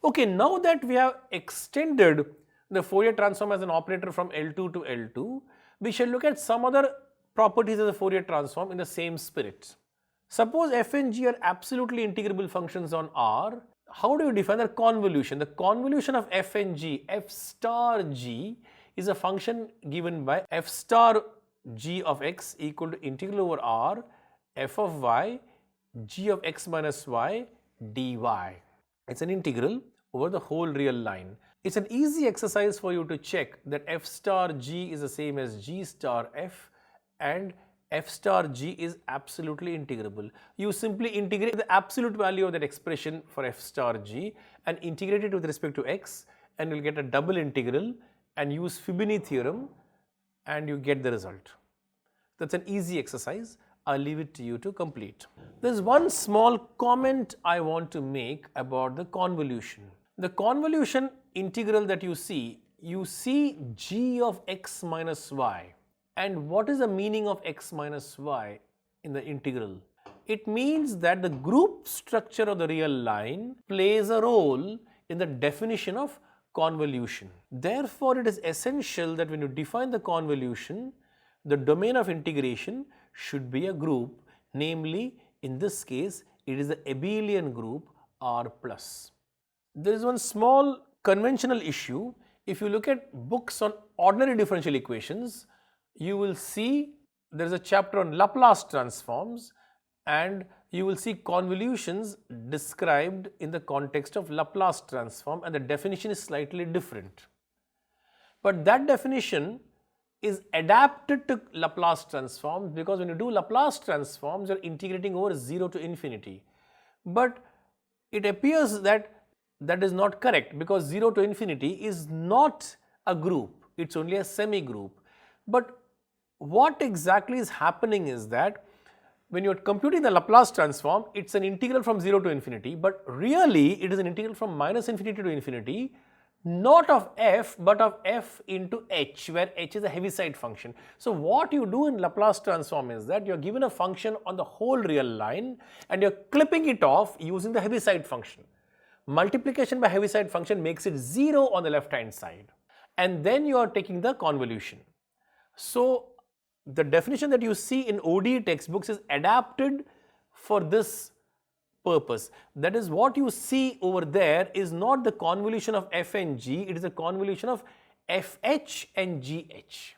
Okay, now that we have extended the Fourier transform as an operator from L2 to L2, we shall look at some other properties of the Fourier transform in the same spirit. Suppose f and g are absolutely integrable functions on R. How do you define the convolution? The convolution of f and g, f star g, is a function given by f star g of x equal to integral over R f of y g of x minus y dy. It's an integral over the whole real line. It's an easy exercise for you to check that f star g is the same as g star f, and f star g is absolutely integrable. You simply integrate the absolute value of that expression for f star g and integrate it with respect to x, and you'll get a double integral and use Fibini theorem and you get the result. That's an easy exercise. I'll leave it to you to complete. There's one small comment I want to make about the convolution. The convolution integral that you see g of x minus y. And what is the meaning of x minus y in the integral? It means that the group structure of the real line plays a role in the definition of convolution. Therefore, it is essential that when you define the convolution, the domain of integration should be a group, namely in this case it is the abelian group R plus. There is one small conventional issue. If you look at books on ordinary differential equations, you will see there is a chapter on Laplace transforms, and you will see convolutions described in the context of Laplace transform, and the definition is slightly different. But that definition is adapted to Laplace transforms, because when you do Laplace transforms, you are integrating over 0 to infinity. But it appears that that is not correct, because 0 to infinity is not a group, it is only a semi-group. But what exactly is happening is that when you are computing the Laplace transform, it is an integral from 0 to infinity, but really it is an integral from minus infinity to infinity, not of f but of f into h, where h is a Heaviside function. So what you do in Laplace transform is that you are given a function on the whole real line and you are clipping it off using the Heaviside function. Multiplication by Heaviside function makes it 0 on the left hand side, and then you are taking the convolution. So the definition that you see in ODE textbooks is adapted for this purpose. That is, what you see over there is not the convolution of f and g, it is a convolution of fh and gh,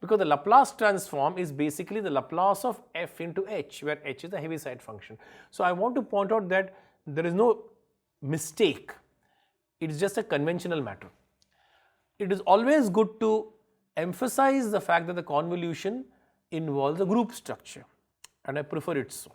because the Laplace transform is basically the Laplace of f into h, where h is the Heaviside function. So I want to point out that there is no mistake, it is just a conventional matter. It is always good to emphasize the fact that the convolution involves a group structure, and I prefer it so.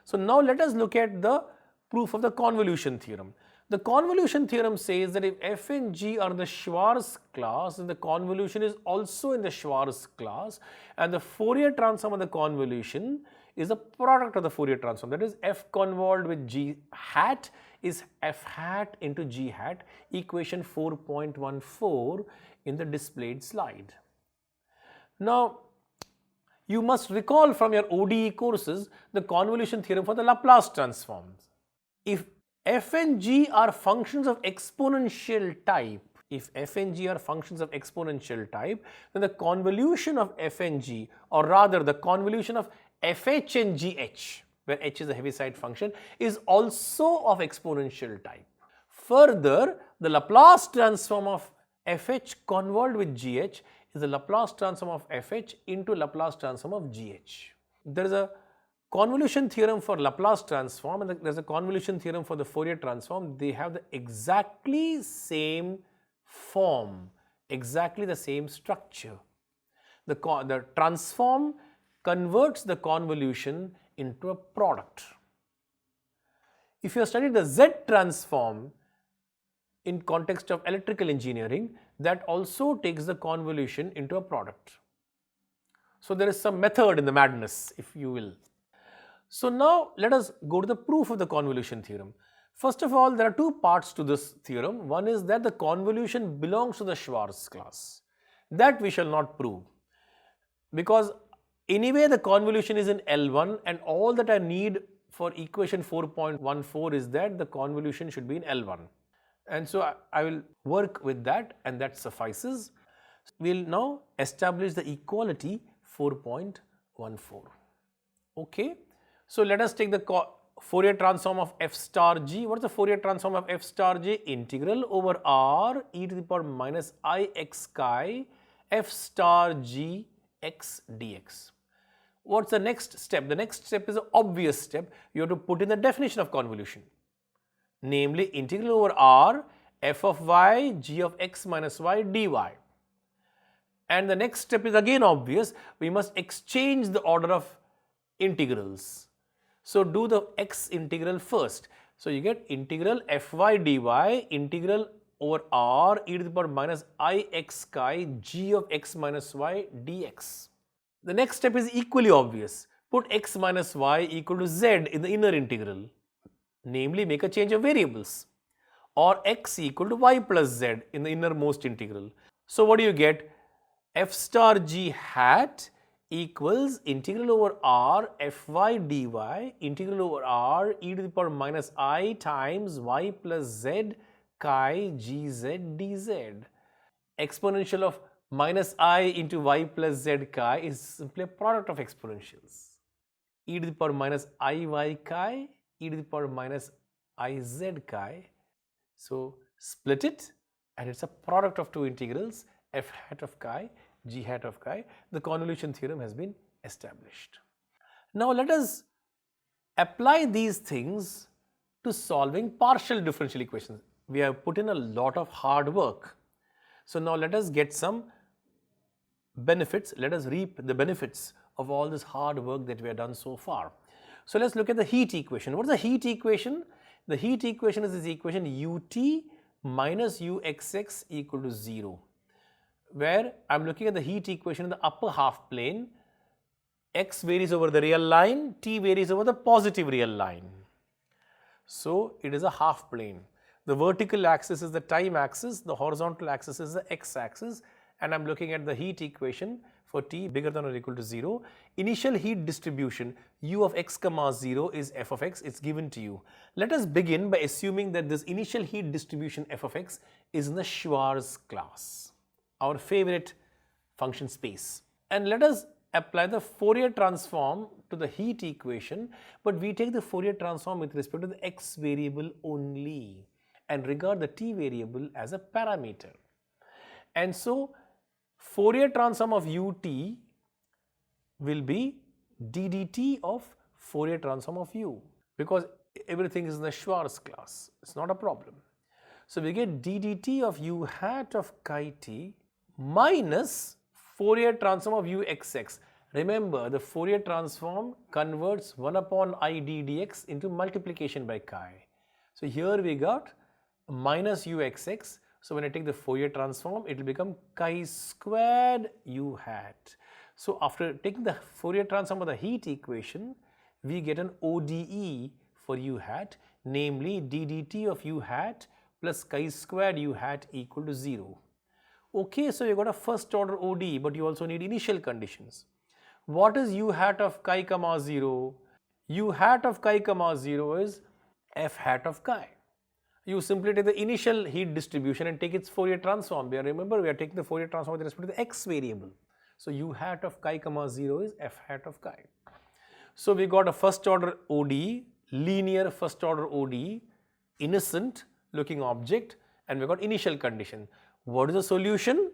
So now let us look at the proof of the convolution theorem. The convolution theorem says that if f and g are the Schwarz class, then the convolution is also in the Schwarz class, and the Fourier transform of the convolution is a product of the Fourier transform. That is, f convolved with g hat is f hat into g hat, equation 4.14 in the displayed slide. Now, you must recall from your ODE courses the convolution theorem for the Laplace transforms. If f and g are functions of exponential type, then the convolution of f and g, or rather the convolution of fh and gh, where h is a Heaviside function, is also of exponential type. Further, the Laplace transform of fh convolved with gh is the Laplace transform of fh into Laplace transform of gh. There is a convolution theorem for Laplace transform and there is a convolution theorem for the Fourier transform. They have the exactly same form, exactly the same structure. The transform converts the convolution into a product. If you have studied the Z transform in context of electrical engineering, that also takes the convolution into a product. So there is some method in the madness, if you will. So now let us go to the proof of the convolution theorem. First of all, there are two parts to this theorem. One is that the convolution belongs to the Schwarz class. That we shall not prove, because anyway the convolution is in L1, and all that I need for equation 4.14 is that the convolution should be in L1. And so I will work with that, and that suffices. We'll now establish the equality 4.14. Okay. So let us take the Fourier transform of f star g. What is the Fourier transform of f star g? Integral over r e to the power minus I x chi f star g x dx. What's the next step? The next step is an obvious step. You have to put in the definition of convolution, namely integral over r f of y g of x minus y dy. And the next step is again obvious. We must exchange the order of integrals. So do the x integral first. So you get integral fy dy integral over r e to the power minus I x chi g of x minus y dx. The next step is equally obvious. Put x minus y equal to z in the inner integral, namely make a change of variables, or x equal to y plus z in the innermost integral. So what do you get? F star g hat equals integral over r fy dy integral over r e to the power minus I times y plus z chi gz dz. Exponential of minus I into y plus z chi is simply a product of exponentials. E to the power minus iy chi e to the power minus iz chi. So split it, and it's a product of two integrals, f hat of chi, g hat of chi. The convolution theorem has been established. Now let us apply these things to solving partial differential equations. We have put in a lot of hard work. So now let us get some benefits, let us reap the benefits of all this hard work that we have done so far. So let's look at the heat equation. What is the heat equation? The heat equation is this equation ut minus uxx equal to 0, where I am looking at the heat equation in the upper half plane. X varies over the real line, t varies over the positive real line. So it is a half plane. The vertical axis is the time axis, the horizontal axis is the x axis, and I am looking at the heat equation for t bigger than or equal to 0. Initial heat distribution u of x comma 0 is f of x, it's given to you. Let us begin by assuming that this initial heat distribution f of x is in the Schwarz class, our favorite function space. And let us apply the Fourier transform to the heat equation, but we take the Fourier transform with respect to the x variable only and regard the t variable as a parameter. And so Fourier transform of ut will be d dt of Fourier transform of u, because everything is in the Schwarz class, it's not a problem. So we get d dt of u hat of chi t minus Fourier transform of uxx. Remember, the Fourier transform converts 1 upon I d dx into multiplication by chi. So here we got minus uxx. So when I take the Fourier transform, it will become chi squared u hat. So after taking the Fourier transform of the heat equation, we get an ODE for u hat, namely d dt of u hat plus chi squared u hat equal to 0. Okay, so you got a first order ODE, but you also need initial conditions. What is u hat of chi comma 0? U hat of chi comma 0 is f hat of chi. You simply take the initial heat distribution and take its Fourier transform. Remember, we are taking the Fourier transform with respect to the x variable. So u hat of chi comma 0 is f hat of chi. So we got a first order ODE, linear first order ODE, innocent looking object, and we got initial condition. What is the solution?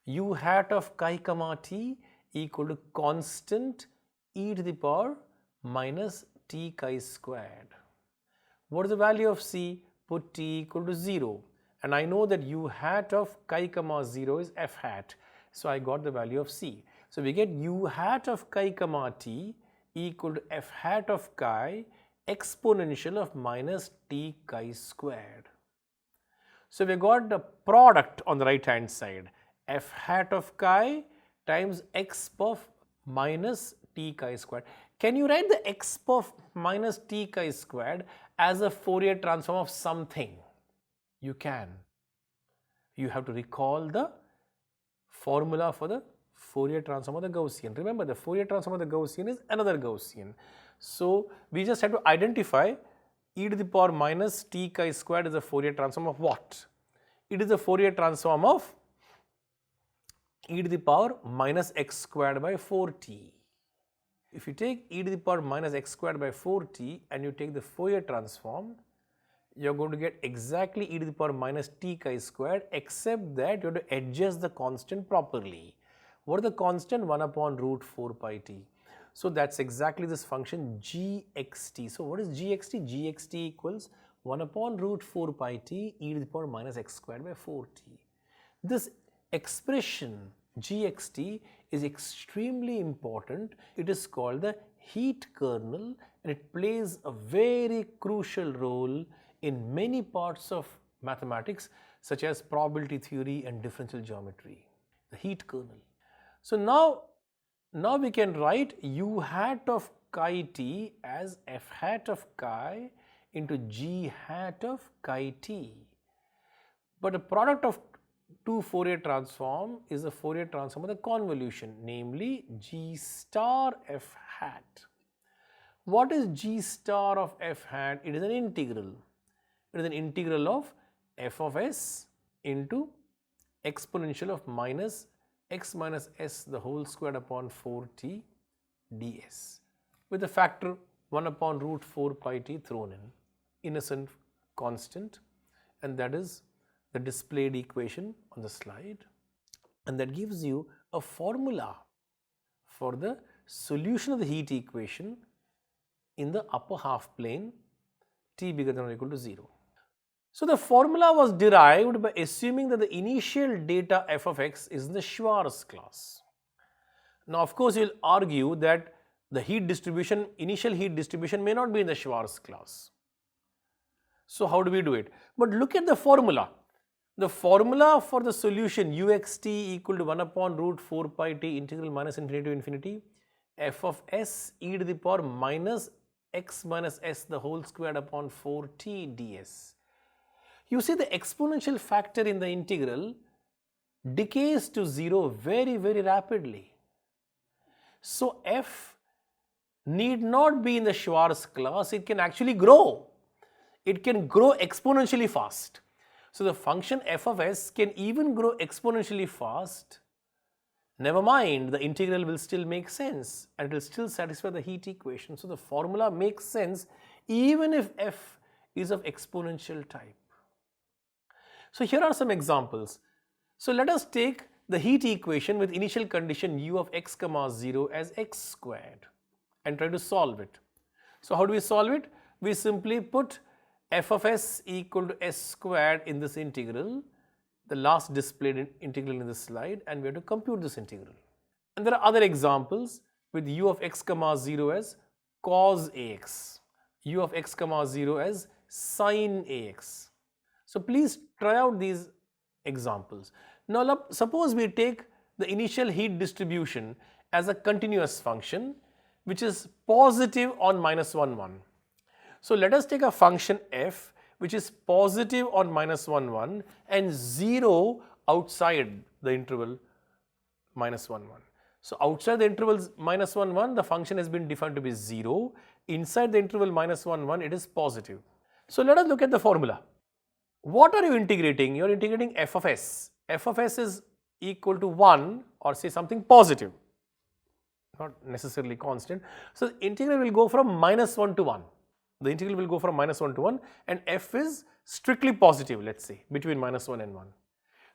U hat of chi comma t equal to constant e to the power minus t chi squared. What is the value of c? Put t equal to 0, and I know that u hat of chi comma 0 is f hat, so I got the value of c. So we get u hat of chi comma t equal to f hat of chi exponential of minus t chi squared. So we got the product on the right hand side, f hat of chi times x perf minus t chi squared. Can you write the x perf minus t chi squared as a Fourier transform of something? You can. You have to recall the formula for the Fourier transform of the Gaussian. Remember, the Fourier transform of the Gaussian is another Gaussian. So we just have to identify e to the power minus t chi squared is a Fourier transform of what? It is a Fourier transform of e to the power minus x squared by 4t. If you take e to the power minus x squared by 4t and you take the Fourier transform, you are going to get exactly e to the power minus t chi squared, except that you have to adjust the constant properly. What is the constant? 1 upon root 4 pi t. So that's exactly this function gxt. So what is gxt? Gxt equals 1 upon root 4 pi t e to the power minus x squared by 4t. This expression gxt is extremely important. It is called the heat kernel and it plays a very crucial role in many parts of mathematics such as probability theory and differential geometry, the heat kernel. So now we can write u hat of chi t as f hat of chi into g hat of chi t. But a product of two Fourier transform is a Fourier transform of the convolution, namely g star f hat. What is g star of f hat? It is an integral. It is an integral of f of s into exponential of minus x minus s the whole squared upon 4t ds with the factor 1 upon root 4 pi t thrown in, innocent constant, and that is the displayed equation on the slide, and that gives you a formula for the solution of the heat equation in the upper half plane t bigger than or equal to 0. So the formula was derived by assuming that the initial data f of x is in the Schwarz class. Now of course you will argue that the heat distribution, initial heat distribution may not be in the Schwarz class. So how do we do it? But look at the formula. The formula for the solution uxt equal to 1 upon root 4 pi t integral minus infinity to infinity f of s e to the power minus x minus s the whole squared upon 4t ds. You see the exponential factor in the integral decays to 0 very rapidly. So f need not be in the Schwarz class, it can actually grow. It can grow exponentially fast. So the function f of s can even grow exponentially fast. Never mind, the integral will still make sense and it will still satisfy the heat equation. So the formula makes sense even if f is of exponential type. So here are some examples. So let us take the heat equation with initial condition u of x comma 0 as x squared and try to solve it. So how do we solve it? We simply put f of s equal to s squared in this integral, the last displayed integral in this slide, and we have to compute this integral. And there are other examples with u of x comma 0 as cos ax, u of x comma 0 as sin ax. So please try out these examples. Now suppose we take the initial heat distribution as a continuous function which is positive on minus 1 1. So let us take a function f which is positive on minus 1 1 and 0 outside the interval minus 1 1. So outside the interval minus 1 1 the function has been defined to be 0, inside the interval minus 1 1 it is positive. So let us look at the formula. What are you integrating? You are integrating f of s. F of s is equal to 1 or say something positive, not necessarily constant. So the integral will go from minus 1 to 1. The integral will go from minus 1 to 1 and f is strictly positive, let's say, between minus 1 and 1.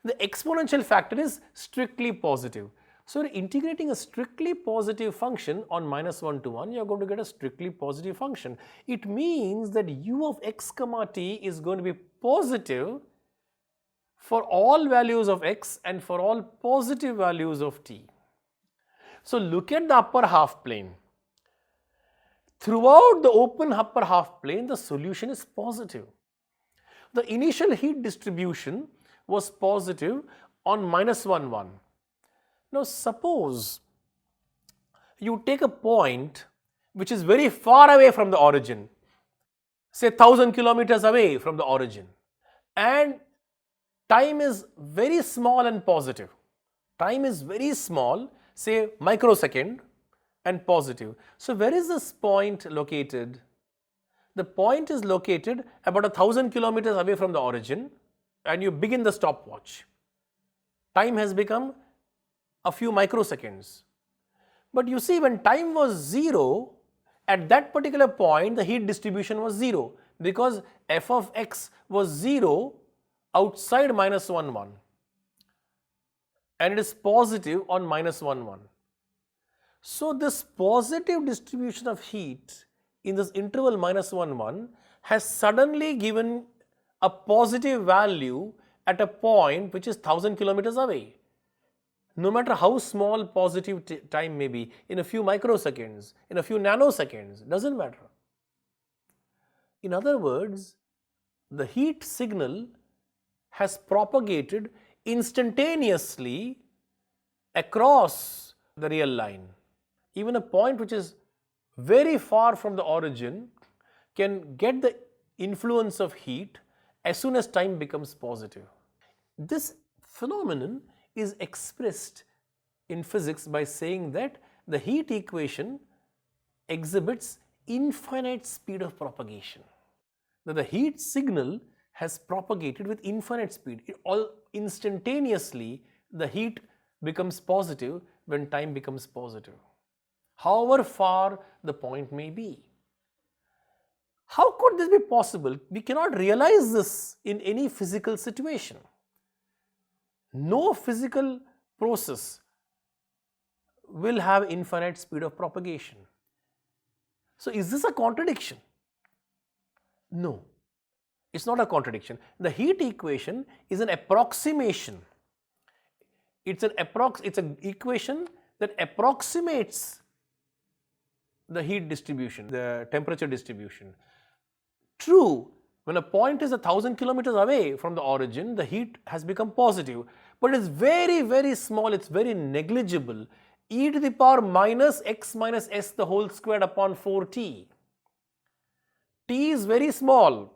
The exponential factor is strictly positive. So integrating a strictly positive function on minus 1 to 1, you are going to get a strictly positive function. It means that u of x comma t is going to be positive for all values of x and for all positive values of t. So look at the upper half plane. Throughout the open upper half plane, the solution is positive. The initial heat distribution was positive on minus 1 1. Now suppose you take a point which is very far away from the origin, say 1000 kilometers away from the origin, and time is very small and positive. Time is very small, say microsecond, and positive. So where is this point located? the point is located about 1,000 kilometers away from the origin and you begin the stopwatch. Time has become a few microseconds. But you see, when time was 0, at that particular point the heat distribution was 0 because f of x was 0 outside minus 1, 1 and it is positive on minus 1, 1. So, this positive distribution of heat in this interval minus 1, 1 has suddenly given a positive value at a point which is 1,000 kilometers away. No matter how small positive time may be, in a few microseconds, in a few nanoseconds, doesn't matter. In other words, the heat signal has propagated instantaneously across the real line. Even a point which is very far from the origin can get the influence of heat as soon as time becomes positive. This phenomenon is expressed in physics by saying that the heat equation exhibits infinite speed of propagation. That the heat signal has propagated with infinite speed. Instantaneously the heat becomes positive when time becomes positive, however far the point may be. How could this be possible? We cannot realize this in any physical situation. No physical process will have infinite speed of propagation. So, is this a contradiction? No, it's not a contradiction. The heat equation is an approximation. It's an equation that approximates the heat distribution, the temperature distribution. True, when a point is 1,000 kilometers away from the origin, the heat has become positive, but it's very, very small, it's very negligible. E to the power minus x minus s the whole squared upon 4t. T is very small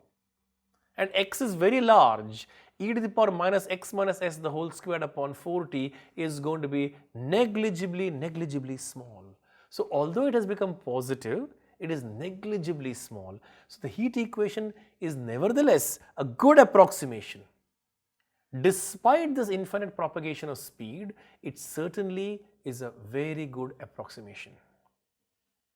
and x is very large. E to the power minus x minus s the whole squared upon 4t is going to be negligibly small. So, although it has become positive, it is negligibly small. So, the heat equation is nevertheless a good approximation. Despite this infinite propagation of speed, it certainly is a very good approximation.